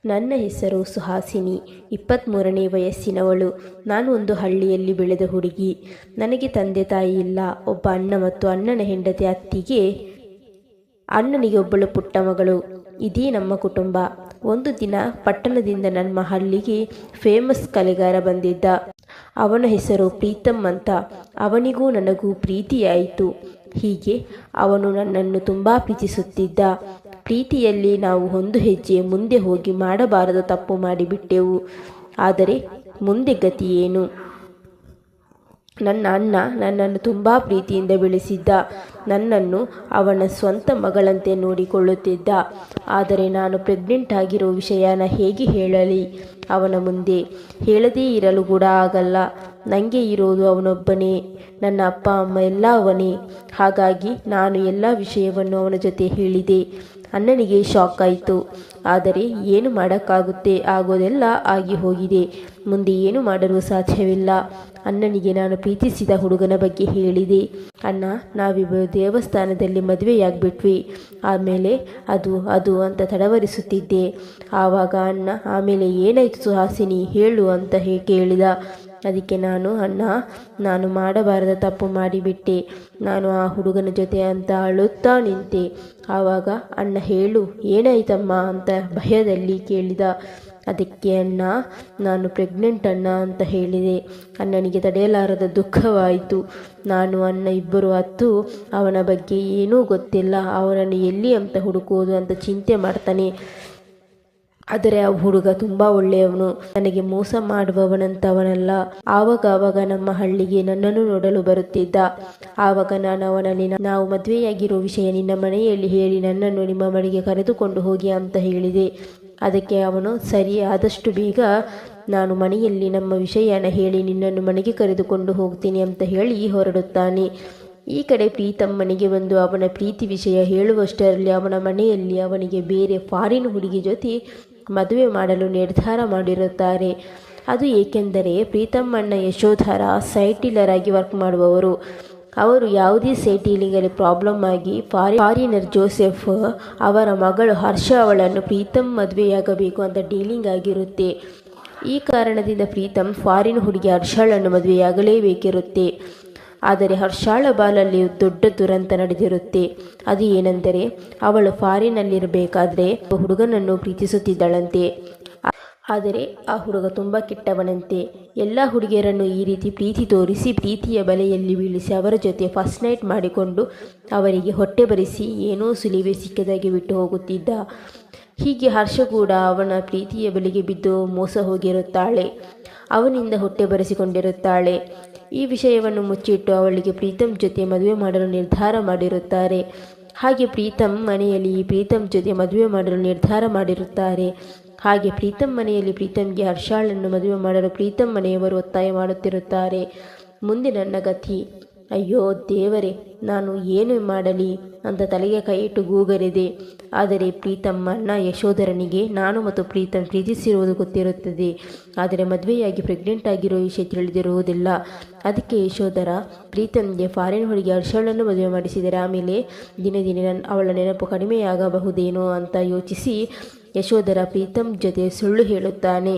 ನನ್ನ ಹೆಸರು ಸುಹಾಸಿನಿ, 23ನೇ ವಯಸ್ಸಿನವಳು. ನಾನು ಒಂದು ಹಳ್ಳಿಯಲ್ಲಿ ಬೆಳೆದ ಹುಡುಗಿ. ನನಗೆ ತಂದೆ ತಾಯಿ ಇಲ್ಲ. ಒಬ್ಬ ಅಣ್ಣ ಮತ್ತು ಅಣ್ಣನ ಹೆಂಡತಿ ಅತ್ತಿಗೆ. ಅಣ್ಣನಿಗೆ ಒಬ್ಬಳು ಪುಟ್ಟ ಮಗಳು. ಇದೇ ನಮ್ಮ ಕುಟುಂಬ. ಒಂದು ದಿನ ಪಟ್ಟಣದಿಂದ ನಮ್ಮ ಹಳ್ಳಿಗೆ ಫೇಮಸ್ ಕಲೆಗಾರ ಬಂದಿದ್ದ. ಅವನ ಹೆಸರು ಪ್ರೀತಮ್ ಅಂತ. ಅವನಿಗೂ ನನಗೂ ಪ್ರೀತಿಯಾಯಿತು. ಹೀಗೆ ಅವನು ನನ್ನನ್ನು ತುಂಬ ಪ್ರೀತಿಸುತ್ತಿದ್ದ. ಪ್ರೀತಿಯಲ್ಲಿ ನಾವು ಒಂದು ಹೆಜ್ಜೆ ಮುಂದೆ ಹೋಗಿ ಮಾಡಬಾರದ ತಪ್ಪು ಮಾಡಿಬಿಟ್ಟೆವು. ಆದರೆ ಮುಂದೆ ಗತಿ ಏನು? ನನ್ನ ಅಣ್ಣ ನನ್ನನ್ನು ತುಂಬ ಪ್ರೀತಿಯಿಂದ ಬೆಳೆಸಿದ್ದ. ನನ್ನನ್ನು ಅವನ ಸ್ವಂತ ಮಗಳಂತೆ ನೋಡಿಕೊಳ್ಳುತ್ತಿದ್ದ. ಆದರೆ ನಾನು ಪ್ರೆಗ್ನೆಂಟ್ ಆಗಿರೋ ವಿಷಯನ ಹೇಗೆ ಹೇಳಲಿ ಅವನ ಮುಂದೆ? ಹೇಳದೇ ಇರಲು ಕೂಡ ಆಗಲ್ಲ. ನನಗೆ ಇರೋದು ಅವನೊಬ್ಬನೇ. ನನ್ನ ಅಪ್ಪ ಅಮ್ಮ ಎಲ್ಲ ಅವನೇ. ಹಾಗಾಗಿ ನಾನು ಎಲ್ಲ ವಿಷಯವನ್ನು ಅವನ ಜೊತೆ ಹೇಳಿದೆ. ಅಣ್ಣನಿಗೆ ಶಾಕ್ ಆಯಿತು. ಆದರೆ ಏನು ಮಾಡೋಕ್ಕಾಗುತ್ತೆ? ಆಗೋದೆಲ್ಲ ಆಗಿ ಹೋಗಿದೆ. ಮುಂದೆ ಏನು ಮಾಡಲು ಸಾಧ್ಯವಿಲ್ಲ. ಅಣ್ಣನಿಗೆ ನಾನು ಪ್ರೀತಿಸಿದ ಹುಡುಗನ ಬಗ್ಗೆ ಹೇಳಿದೆ. ಅಣ್ಣ, ನಾವಿಬ್ಬರು ದೇವಸ್ಥಾನದಲ್ಲಿ ಮದುವೆಯಾಗ್ಬಿಟ್ವಿ. ಆಮೇಲೆ ಅದು ಅಂತ ತಡವರಿಸುತ್ತಿದ್ದೆ. ಆವಾಗ ಅಣ್ಣ, ಆಮೇಲೆ ಏನಾಯಿತು ಸುಹಾಸಿನಿ ಹೇಳು ಅಂತ ಕೇಳಿದ. ಅದಕ್ಕೆ ಅಣ್ಣ, ನಾನು ಮಾಡಬಾರದ ತಪ್ಪು ಮಾಡಿಬಿಟ್ಟೆ. ನಾನು ಆ ಹುಡುಗನ ಜೊತೆ ಅಂತ ಅಳುತ್ತಾ ನಿಂತೆ. ಆವಾಗ ಅಣ್ಣ, ಹೇಳು ಏನಾಯ್ತಮ್ಮ ಅಂತ ಭಯದಲ್ಲಿ ಕೇಳಿದ. ಅದಕ್ಕೆ ಅಣ್ಣ, ನಾನು ಪ್ರೆಗ್ನೆಂಟ್ ಅಣ್ಣ ಅಂತ ಹೇಳಿದೆ. ಅಣ್ಣನಿಗೆ ತಡೆಯಲಾರದ ದುಃಖವಾಯಿತು. ನಾನು ಅಣ್ಣ ಇಬ್ಬರು ಹತ್ತು ಅವನ ಬಗ್ಗೆ ಏನೂ ಗೊತ್ತಿಲ್ಲ. ಅವನನ್ನು ಎಲ್ಲಿ ಅಂತ ಹುಡುಕೋದು ಅಂತ ಚಿಂತೆ ಮಾಡ್ತಾನೆ. ಆದರೆ ಆ ಹುಡುಗ ತುಂಬ ಒಳ್ಳೆಯವನು. ನನಗೆ ಮೋಸ ಮಾಡುವವನಂತವನಲ್ಲ. ಆವಾಗ ನಮ್ಮ ಹಳ್ಳಿಗೆ ನನ್ನನ್ನು ನೋಡಲು ಬರುತ್ತಿದ್ದ. ಆವಾಗ ನಾನು ಅವನಲ್ಲಿ, ನಾವು ಮದುವೆಯಾಗಿರೋ ವಿಷಯ ನಿನ್ನ ಮನೆಯಲ್ಲಿ ಹೇಳಿ ನನ್ನನ್ನು ನಿಮ್ಮ ಮನೆಗೆ ಕರೆದುಕೊಂಡು ಹೋಗಿ ಅಂತ ಹೇಳಿದೆ. ಅದಕ್ಕೆ ಅವನು, ಸರಿ, ಆದಷ್ಟು ಬೇಗ ನಾನು ಮನೆಯಲ್ಲಿ ನಮ್ಮ ವಿಷಯನ ಹೇಳಿ ನಿನ್ನನ್ನು ಮನೆಗೆ ಕರೆದುಕೊಂಡು ಹೋಗ್ತೀನಿ ಅಂತ ಹೇಳಿ ಹೊರಡುತ್ತಾನೆ. ಈ ಕಡೆ ಪ್ರೀತಮ್ ಮನೆಗೆ ಬಂದು ಅವನ ಪ್ರೀತಿ ವಿಷಯ ಹೇಳುವಷ್ಟರಲ್ಲಿ ಅವನ ಮನೆಯಲ್ಲಿ ಅವನಿಗೆ ಬೇರೆ ಫಾರಿನ್ ಹುಡುಗಿ ಜೊತೆ ಮದುವೆ ಮಾಡಲು ನಿರ್ಧಾರ ಮಾಡಿರುತ್ತಾರೆ. ಅದು ಏಕೆಂದರೆ ಪ್ರೀತಮ್ ಅಣ್ಣ ಯಶೋಧರ ಸೈಟ್ ಡೀಲರ್ ಆಗಿ ವರ್ಕ್ ಮಾಡುವವರು. ಅವರು ಯಾವುದೇ ಸೈಟ್ ಡೀಲಿಂಗಲ್ಲಿ ಪ್ರಾಬ್ಲಮ್ ಆಗಿ ಫಾರಿನರ್ ಜೋಸೆಫ್ ಅವರ ಮಗಳು ಹರ್ಷ ಅವಳನ್ನು ಪ್ರೀತಮ್ ಮದುವೆಯಾಗಬೇಕು ಅಂತ ಡೀಲಿಂಗ್ ಆಗಿರುತ್ತೆ. ಈ ಕಾರಣದಿಂದ ಪ್ರೀತಮ್ ಫಾರಿನ್ ಹುಡುಗಿ ಹರ್ಷಳನ್ನು ಮದುವೆಯಾಗಲೇಬೇಕಿರುತ್ತೆ. ಆದರೆ ಹರ್ಷಾಳ ಬಾಲಲ್ಲಿ ದೊಡ್ಡ ದುರಂತ ನಡೆದಿರುತ್ತೆ. ಅದು ಏನೆಂದರೆ, ಅವಳು ಫಾರಿನಲ್ಲಿರಬೇಕಾದ್ರೆ ಹುಡುಗನನ್ನು ಪ್ರೀತಿಸುತ್ತಿದ್ದಳಂತೆ. ಆದರೆ ಆ ಹುಡುಗ ತುಂಬ ಕೆಟ್ಟವನಂತೆ. ಎಲ್ಲ ಹುಡುಗಿಯರನ್ನು ಈ ರೀತಿ ಪ್ರೀತಿ ತೋರಿಸಿ ಪ್ರೀತಿಯ ಬಲೆಯಲ್ಲಿ ಬೀಳಿಸಿ ಅವರ ಜೊತೆ ಫಸ್ಟ್ ನೈಟ್ ಮಾಡಿಕೊಂಡು ಅವರಿಗೆ ಹೊಟ್ಟೆ ಬರಿಸಿ ಏನೋ ಸುಲಿವೆ ಸಿಕ್ಕದಾಗಿ ಬಿಟ್ಟು ಹೋಗುತ್ತಿದ್ದ. ಹೀಗೆ ಹರ್ಷ ಕೂಡ ಅವನ ಪ್ರೀತಿಯ ಬಲೆಗೆ ಬಿದ್ದು ಮೋಸ ಹೋಗಿರುತ್ತಾಳೆ. ಅವನಿಂದ ಹೊಟ್ಟೆ ಬರೆಸಿಕೊಂಡಿರುತ್ತಾಳೆ. ಈ ವಿಷಯವನ್ನು ಮುಚ್ಚಿಟ್ಟು ಅವಳಿಗೆ ಪ್ರೀತಮ್ ಜೊತೆ ಮದುವೆ ಮಾಡಲು ನಿರ್ಧಾರ ಮಾಡಿರುತ್ತಾರೆ. ಹಾಗೆ ಪ್ರೀತಮ್ ಮನೆಯಲ್ಲಿ ಪ್ರೀತಮ್ ಜೊತೆ ಮದುವೆ ಮಾಡಲು ನಿರ್ಧಾರ ಮಾಡಿರುತ್ತಾರೆ. ಹಾಗೆ ಪ್ರೀತಮ್ ಮನೆಯಲ್ಲಿ ಪ್ರೀತಮ್ಗೆ ಹರ್ಷಾಳನ್ನು ಮದುವೆ ಮಾಡಲು ಪ್ರೀತಮ್ ಮನೆಯವರು ಒತ್ತಾಯ ಮಾಡುತ್ತಿರುತ್ತಾರೆ. ಮುಂದೆ ನನ್ನ ಗತಿ, ಅಯ್ಯೋ ದೇವರೇ, ನಾನು ಏನು ಮಾಡಲಿ ಅಂತ ತಲೆಗೆ ಕೈ ಇಟ್ಟು ಗೂಗರಿದೆ. ಆದರೆ ಪ್ರೀತಮ್ ಅಣ್ಣ ಯಶೋಧರನಿಗೆ ನಾನು ಮತ್ತು ಪ್ರೀತಮ್ ಪ್ರೀತಿಸಿರುವುದು ಗೊತ್ತಿರುತ್ತದೆ. ಆದರೆ ಮದುವೆಯಾಗಿ ಪ್ರೆಗ್ನೆಂಟ್ ಆಗಿರೋ ವಿಷಯ ತಿಳಿದಿರುವುದಿಲ್ಲ. ಅದಕ್ಕೆ ಯಶೋಧರ ಪ್ರೀತಮ್ಗೆ ಫಾರಿನ್ ಹುಡುಗಿ ಹರ್ಷಳನ್ನು ಮದುವೆ ಮಾಡಿಸಿದರೆ ಆಮೇಲೆ ದಿನೇ ದಿನೇ ಅವಳ ನೆನಪು ಕಡಿಮೆಯಾಗಬಹುದೇನೋ ಅಂತ ಯೋಚಿಸಿ ಯಶೋಧರ ಪ್ರೀತಮ್ ಜೊತೆ ಸುಳ್ಳು ಹೇಳುತ್ತಾನೆ.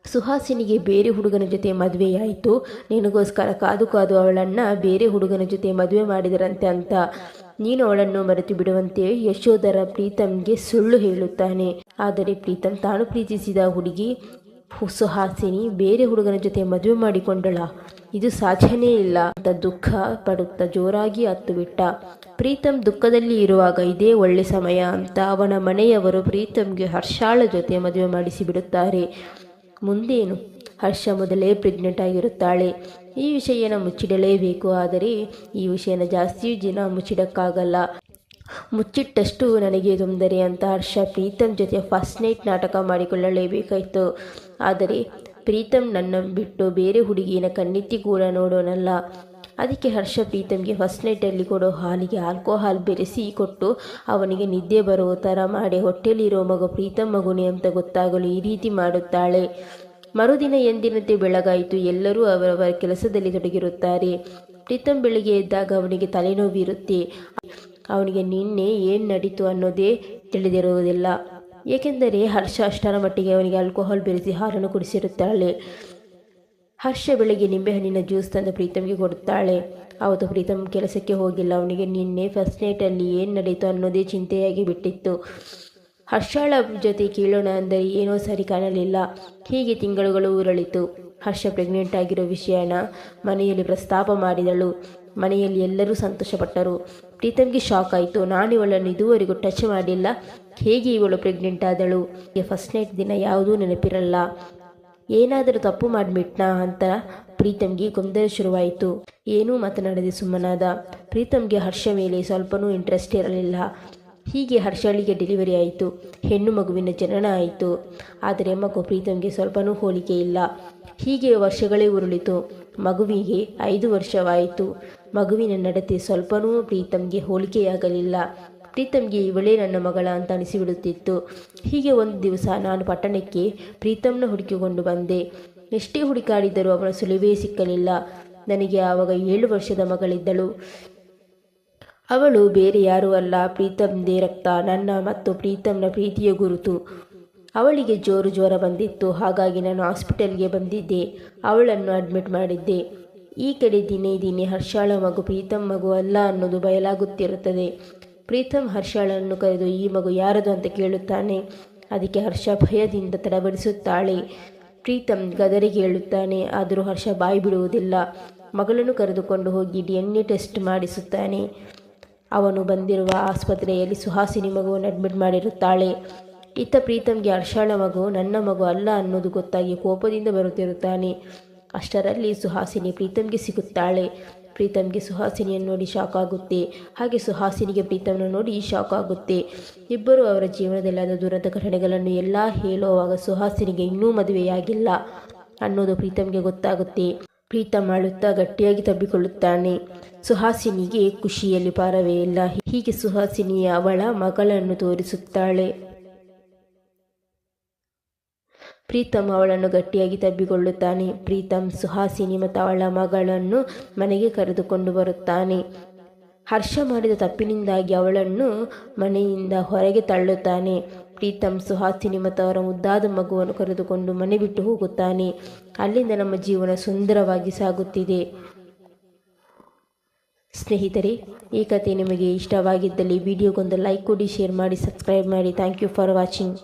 ಸುಹಾಸಿನಿಗೆ ಬೇರೆ ಹುಡುಗನ ಜೊತೆ ಮದುವೆಯಾಯಿತು. ನಿನಗೋಸ್ಕರ ಕಾದು ಕಾದು ಅವಳನ್ನು ಬೇರೆ ಹುಡುಗನ ಜೊತೆ ಮದುವೆ ಮಾಡಿದರಂತೆ ಅಂತ. ನೀನು ಅವಳನ್ನು ಮರೆತು ಬಿಡುವಂತೆ ಯಶೋಧರ ಪ್ರೀತಮ್ಗೆ ಸುಳ್ಳು ಹೇಳುತ್ತಾನೆ. ಆದರೆ ಪ್ರೀತಮ್ ತಾನು ಪ್ರೀತಿಸಿದ ಹುಡುಗಿ ಸುಹಾಸಿನಿ ಬೇರೆ ಹುಡುಗನ ಜೊತೆ ಮದುವೆ ಮಾಡಿಕೊಂಡಳ, ಇದು ಸಾಧ್ಯನೇ ಇಲ್ಲ ಅಂತ ದುಃಖ ಪಡುತ್ತಾ ಜೋರಾಗಿ ಹತ್ತು ಬಿಟ್ಟ. ಪ್ರೀತಮ್ ದುಃಖದಲ್ಲಿ ಇರುವಾಗ ಇದೇ ಒಳ್ಳೆ ಸಮಯ ಅಂತ ಅವನ ಮನೆಯವರು ಪ್ರೀತಮ್ಗೆ ಹರ್ಷಾಳ ಜೊತೆ ಮದುವೆ ಮಾಡಿಸಿ ಬಿಡುತ್ತಾರೆ. ಮುಂದೇನು? ಹರ್ಷ ಮೊದಲೇ ಪ್ರೆಗ್ನೆಂಟ್ ಆಗಿರುತ್ತಾಳೆ. ಈ ವಿಷಯನ ಮುಚ್ಚಿಡಲೇಬೇಕು. ಆದರೆ ಈ ವಿಷಯನ ಜಾಸ್ತಿ ದಿನ ಮುಚ್ಚಿಡಕ್ಕಾಗಲ್ಲ. ಮುಚ್ಚಿಟ್ಟಷ್ಟು ನನಗೆ ತೊಂದರೆ ಅಂತ ಹರ್ಷ ಪ್ರೀತಮ್ ಜೊತೆ ಫಸ್ಟ್ ನೈಟ್ ನಾಟಕ ಮಾಡಿಕೊಳ್ಳಲೇಬೇಕಾಯಿತು. ಆದರೆ ಪ್ರೀತಮ್ ನನ್ನ ಬಿಟ್ಟು ಬೇರೆ ಹುಡುಗಿನ ಕಣ್ಣೆತ್ತಿ ಕೂಡ ನೋಡೋನಲ್ಲ. ಅದಕ್ಕೆ ಹರ್ಷ ಪ್ರೀತಮ್ಗೆ ಫಸ್ಟ್ ನೈಟಲ್ಲಿ ಕೊಡೋ ಹಾಲಿಗೆ ಆಲ್ಕೋಹಾಲ್ ಬೆರೆಸಿ ಕೊಟ್ಟು ಅವನಿಗೆ ನಿದ್ದೆ ಬರೋ ಥರ ಮಾಡಿ ಹೊಟ್ಟೆಲಿರೋ ಮಗು ಪ್ರೀತಮ್ ಮಗುನೇ ಅಂತ ಗೊತ್ತಾಗಲು ಈ ರೀತಿ ಮಾಡುತ್ತಾಳೆ. ಮರುದಿನ ಎಂದಿನಂತೆ ಬೆಳಗಾಯಿತು. ಎಲ್ಲರೂ ಅವರವರ ಕೆಲಸದಲ್ಲಿ ತೊಡಗಿರುತ್ತಾರೆ. ಪ್ರೀತಮ್ ಬೆಳಿಗ್ಗೆ ಎದ್ದಾಗ ಅವನಿಗೆ ತಲೆನೋವಿರುತ್ತೆ. ಅವನಿಗೆ ನಿನ್ನೆ ಏನು ನಡೀತು ಅನ್ನೋದೇ ತಿಳಿದಿರುವುದಿಲ್ಲ. ಏಕೆಂದರೆ ಹರ್ಷ ಅಷ್ಟರ ಮಟ್ಟಿಗೆ ಅವನಿಗೆ ಆಲ್ಕೋಹಾಲ್ ಬೆರೆಸಿ ಹಾಲನ್ನು ಕುಡಿಸಿರುತ್ತಾಳೆ. ಹರ್ಷ ಬೆಳಗ್ಗೆ ನಿಂಬೆಹಣ್ಣಿನ ಜ್ಯೂಸ್ ತಂದು ಪ್ರೀತಮ್ಗೆ ಕೊಡುತ್ತಾಳೆ. ಅವತ್ತು ಪ್ರೀತಮ್ ಕೆಲಸಕ್ಕೆ ಹೋಗಿಲ್ಲ. ಅವನಿಗೆ ನಿನ್ನೆ ಫಸ್ಟ್ ನೈಟಲ್ಲಿ ಏನು ನಡೀತು ಅನ್ನೋದೇ ಚಿಂತೆಯಾಗಿ ಬಿಟ್ಟಿತ್ತು. ಹರ್ಷಳ ಜೊತೆ ಕೇಳೋಣ ಅಂದರೆ ಏನೋ ಸರಿ ಕಾಣಲಿಲ್ಲ. ಹೀಗೆ ತಿಂಗಳುಗಳು ಉರುಳಿತು. ಹರ್ಷ ಪ್ರೆಗ್ನೆಂಟ್ ಆಗಿರೋ ವಿಷಯನ ಮನೆಯಲ್ಲಿ ಪ್ರಸ್ತಾಪ ಮಾಡಿದಳು. ಮನೆಯಲ್ಲಿ ಎಲ್ಲರೂ ಸಂತೋಷಪಟ್ಟರು. ಪ್ರೀತಮ್ಗೆ ಶಾಕ್ ಆಯಿತು. ನಾನು ಇವಳನ್ನು ಇದುವರೆಗೂ ಟಚ್ ಮಾಡಿಲ್ಲ, ಹೇಗೆ ಇವಳು ಪ್ರೆಗ್ನೆಂಟ್ ಆದಳು? ಫಸ್ಟ್ ನೈಟ್ ದಿನ ಯಾವುದೂ ನೆನಪಿರಲ್ಲ. ಏನಾದರೂ ತಪ್ಪು ಮಾಡಿಬಿಟ್ನಾ ಅಂತ ಪ್ರೀತಮ್ಗೆ ಗೊಂದಲ ಶುರುವಾಯಿತು. ಏನೂ ಮಾತನಾಡದೆ ಸುಮ್ಮನಾದ. ಪ್ರೀತಮ್ಗೆ ಹರ್ಷ ಮೇಲೆ ಸ್ವಲ್ಪನೂ ಇಂಟ್ರೆಸ್ಟ್ ಇರಲಿಲ್ಲ. ಹೀಗೆ ಹರ್ಷಳಿಗೆ ಡೆಲಿವರಿ ಆಯಿತು. ಹೆಣ್ಣು ಮಗುವಿನ ಜನನ ಆಯಿತು. ಆದರೆ ಮಗು ಪ್ರೀತಮ್ಗೆ ಸ್ವಲ್ಪನೂ ಹೋಲಿಕೆ ಇಲ್ಲ. ಹೀಗೆ ವರ್ಷಗಳೇ ಉರುಳಿತು. ಮಗುವಿಗೆ 5 ವರ್ಷವಾಯಿತು. ಮಗುವಿನ ನಡತೆ ಸ್ವಲ್ಪನೂ ಪ್ರೀತಮ್ಗೆ ಹೋಲಿಕೆಯಾಗಲಿಲ್ಲ. ಪ್ರೀತಮ್ಗೆ ಇವಳೇ ನನ್ನ ಮಗಳ ಅಂತ ಅನಿಸಿಬಿಡುತ್ತಿತ್ತು. ಹೀಗೆ ಒಂದು ದಿವಸ ನಾನು ಪಟ್ಟಣಕ್ಕೆ ಪ್ರೀತಮ್ನ ಹುಡುಕಿಕೊಂಡು ಬಂದೆ. ಎಷ್ಟೇ ಹುಡುಕಾಡಿದರೂ ಅವನ ಸುಳಿವೇ ಸಿಕ್ಕಲಿಲ್ಲ. ನನಗೆ ಆವಾಗ 7 ವರ್ಷದ ಮಗಳಿದ್ದಳು. ಅವಳು ಬೇರೆ ಯಾರೂ ಅಲ್ಲ, ಪ್ರೀತಮ್ದೇ ರಕ್ತ. ನನ್ನ ಮತ್ತು ಪ್ರೀತಮ್ನ ಪ್ರೀತಿಯ ಗುರುತು. ಅವಳಿಗೆ ಜ್ವರ ಬಂದಿತ್ತು. ಹಾಗಾಗಿ ನಾನು ಹಾಸ್ಪಿಟಲ್ಗೆ ಬಂದಿದ್ದೆ. ಅವಳನ್ನು ಅಡ್ಮಿಟ್ ಮಾಡಿದ್ದೆ. ಈ ಕಡೆ ದಿನೇ ದಿನೇ ಹರ್ಷಾಳ ಮಗು ಪ್ರೀತಮ್ ಮಗು ಅಲ್ಲ ಅನ್ನೋದು ಬಯಲಾಗುತ್ತಿರುತ್ತದೆ. ಪ್ರೀತಮ್ ಹರ್ಷಾಳನ್ನು ಕರೆದು ಈ ಮಗು ಯಾರದು ಅಂತ ಕೇಳುತ್ತಾನೆ. ಅದಕ್ಕೆ ಹರ್ಷ ಭಯದಿಂದ ತಡಬಡಿಸುತ್ತಾಳೆ. ಪ್ರೀತಮ್ ಗದರಿಗೆ ಹೇಳುತ್ತಾನೆ. ಆದರೂ ಹರ್ಷ ಬಾಯಿ ಬಿಡುವುದಿಲ್ಲ. ಮಗಳನ್ನು ಕರೆದುಕೊಂಡು ಹೋಗಿ DNA ಟೆಸ್ಟ್ ಮಾಡಿಸುತ್ತಾನೆ. ಅವನು ಬಂದಿರುವ ಆಸ್ಪತ್ರೆಯಲ್ಲಿ ಸುಹಾಸಿನಿ ಮಗುವನ್ನು ಅಡ್ಮಿಟ್ ಮಾಡಿರುತ್ತಾಳೆ. ಇತ್ತ ಪ್ರೀತಮ್ಗೆ ಹರ್ಷಾಳ ಮಗು ನನ್ನ ಮಗು ಅಲ್ಲ ಅನ್ನೋದು ಗೊತ್ತಾಗಿ ಕೋಪದಿಂದ ಬರುತ್ತಿರುತ್ತಾನೆ. ಅಷ್ಟರಲ್ಲಿ ಸುಹಾಸಿನಿ ಪ್ರೀತಮ್ಗೆ ಸಿಗುತ್ತಾಳೆ. ಪ್ರೀತಮ್ಗೆ ಸುಹಾಸಿನಿಯನ್ನು ನೋಡಿ ಶಾಕ್ ಆಗುತ್ತೆ. ಹಾಗೆ ಸುಹಾಸಿನಿಗೆ ಪ್ರೀತಮ್ನ ನೋಡಿ ಶಾಕ್ ಆಗುತ್ತೆ. ಇಬ್ಬರು ಅವರ ಜೀವನದಲ್ಲಾದ ದುರಂತ ಘಟನೆಗಳನ್ನು ಎಲ್ಲ ಹೇಳುವಾಗ ಸುಹಾಸಿನಿಗೆ ಇನ್ನೂ ಮದುವೆಯಾಗಿಲ್ಲ ಅನ್ನೋದು ಪ್ರೀತಮ್ಗೆ ಗೊತ್ತಾಗುತ್ತೆ. ಪ್ರೀತಮ್ ಅಳುತ್ತಾ ಗಟ್ಟಿಯಾಗಿ ತಬ್ಬಿಕೊಳ್ಳುತ್ತಾನೆ. ಸುಹಾಸಿನಿಗೆ ಖುಷಿಯಲ್ಲಿ ಪಾರವೇ ಇಲ್ಲ. ಹೀಗೆ ಸುಹಾಸಿನಿ ಅವಳ ಮಗಳನ್ನು ತೋರಿಸುತ್ತಾಳೆ. ಪ್ರೀತಮ್ ಅವಳನ್ನು ಗಟ್ಟಿಯಾಗಿ ತಬ್ಬಿಕೊಳ್ಳುತ್ತಾನೆ. ಪ್ರೀತಮ್ ಸುಹಾಸಿನಿ ಮತ್ತು ಅವಳ ಮಗಳನ್ನು ಮನೆಗೆ ಕರೆದುಕೊಂಡು ಬರುತ್ತಾನೆ. ಹರ್ಷ ಮಾಡಿದ ತಪ್ಪಿನಿಂದಾಗಿ ಅವಳನ್ನು ಮನೆಯಿಂದ ಹೊರಗೆ ತಳ್ಳುತ್ತಾನೆ. ಪ್ರೀತಮ್ ಸುಹಾಸಿನಿ ಮತ್ತು ಅವರ ಮುದ್ದಾದ ಮಗುವನ್ನು ಕರೆದುಕೊಂಡು ಮನೆ ಬಿಟ್ಟು ಹೋಗುತ್ತಾನೆ. ಅಲ್ಲಿಂದ ನಮ್ಮ ಜೀವನ ಸುಂದರವಾಗಿ ಸಾಗುತ್ತಿದೆ. ಸ್ನೇಹಿತರೆ, ಈ ಕಥೆ ನಿಮಗೆ ಇಷ್ಟವಾಗಿದ್ದಲ್ಲಿ ವಿಡಿಯೋಗೊಂದು ಲೈಕ್ ಕೊಡಿ, ಶೇರ್ ಮಾಡಿ, ಸಬ್ಸ್ಕ್ರೈಬ್ ಮಾಡಿ. Thank you for watching.